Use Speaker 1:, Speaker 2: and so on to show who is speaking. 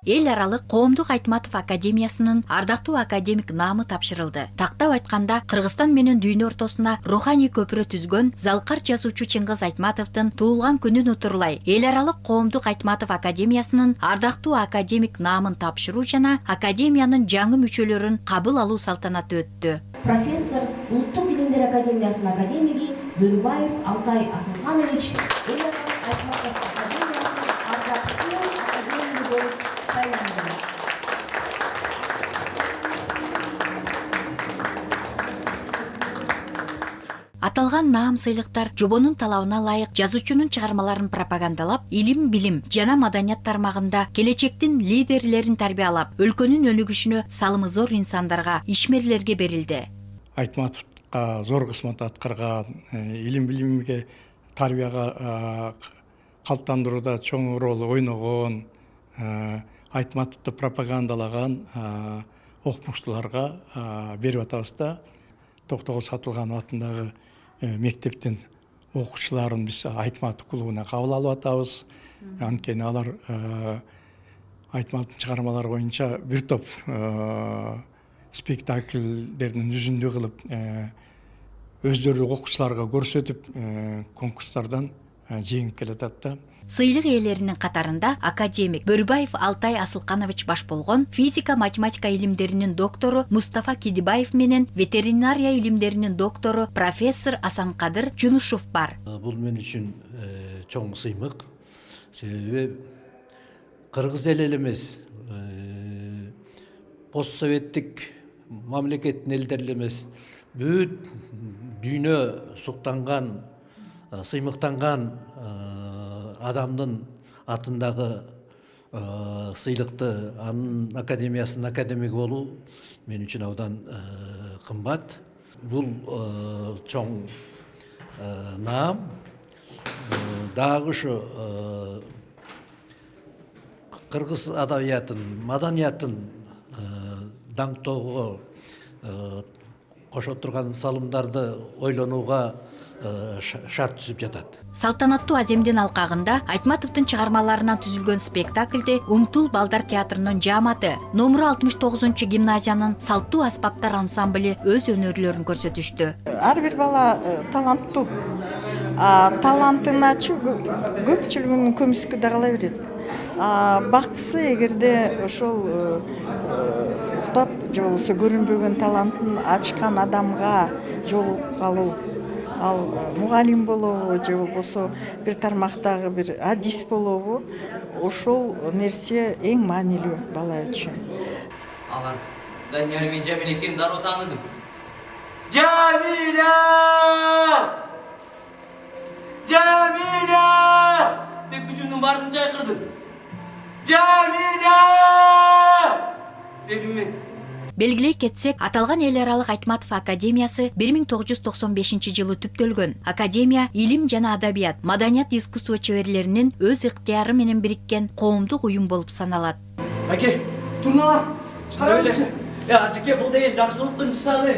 Speaker 1: Эл аралык Коомдук Айтматов Академиясынын ардактуу академик наамы тапшырылды. Тактап айтканда, Кыргызстан менен дүйнө ортосуна руханий көпүрө түзгөн залкар жазуучу Чыңгыз Айтматовдун туулган күнүн утурлай Эл аралык Коомдук Айтматов Академиясынын ардактуу академик наамын тапшыруу жана академиянын жаңы мүчөлөрүн кабыл алуу салтанаты өттү.
Speaker 2: Профессор Улуттук Илимдер Академиясынын академиги Бөрүбаев Алтай Асылханович Эл аралык Айтматов Академиясынын ардактуу академиги болуп сайланды.
Speaker 1: Аталган наам сыйлыктар жобонун талабына ылайык жазуучунун чыгармаларын пропагандалап, илим, билим жана маданият тармагында келечектин лидерлерин тарбиялап, өлкөнүн өнүгүшүнө салымы зор инсандарга, ишмерлерге берилди.
Speaker 3: Айтматовго зор кызмат аткарган, илим билимге тарбияга калыптандырууда чоң роль ойногон, Айтматовду пропагандалаган окумуштууларга берип атабыз да. Токтогул Сатылганов атындагы мектептин окуучуларын биз Айтматов клубуна кабыл алып атабыз. Анткени алар Айтматовдун чыгармалары боюнча бир топ спектакльдердин үзүндү кылып, өздөрү окуучуларга көрсөтүп, конкурстардан жеңип келатат да.
Speaker 1: Сыйлык ээлеринин катарында академик Бөрүбаев Алтай Асылханович баш болгон физика математика илимдеринин доктору Мустафа Кидибаев менен ветеринария илимдеринин доктору профессор Асанкадыр Жунушев бар.
Speaker 4: Бул мен үчүн чоң сыймык. Себеби кыргыз эл эмес, постсоветтик мамлекеттин элдери эмес, бүт дүйнө суктанган, сыймыктанган адамдын атындагы сыйлыкты анын академиясынын академиги болуу мен үчүн абдан кымбат. Бул чоң наам дагы ушу кыргыз адабиятын, маданиятын даңктоого кошо турган салымдарды ойлонууга шарт түзүп жатат.
Speaker 1: Салтанаттуу аземдин алкагында Айтматовдун чыгармаларынан түзүлгөн спектакльде Умтул балдар театрынын жааматы номер 69 гимназиянын салттуу аспаптар ансамблі өз өнөрлөрүн көрсөтүштү.
Speaker 5: Ар бир бала таланттуу. Талантыначы көпчүлүгүнүн көмүскө да кала берет. Бактысы эгерде ошол уктап же болбосо көрүнбөгөн талантын ачкан адамга жолугуп калуу, ал мугалим болобу же болбосо бир тармактагы бир адис болобу, ошол нерсе эң маанилүү бала үчүн.
Speaker 6: Алар Данияр мен Жамиле экенин дароо тааныдым. Жамиля! Жамиля! деп күчүмдүн баарын чайкырдым. Жамиля! дедим мен.
Speaker 1: Белгилей кетсек, аталган эл аралык Айтматов Академиясы 1995 жылы түптөлгөн. Академия илим жана адабият, маданият искусство чеберлеринин өз ыктыяры менен бириккен коомдук уюм болуп саналат.
Speaker 7: Аке, турналар, караңызчы. Ажеке, бул деген жакшылыктын нышаны.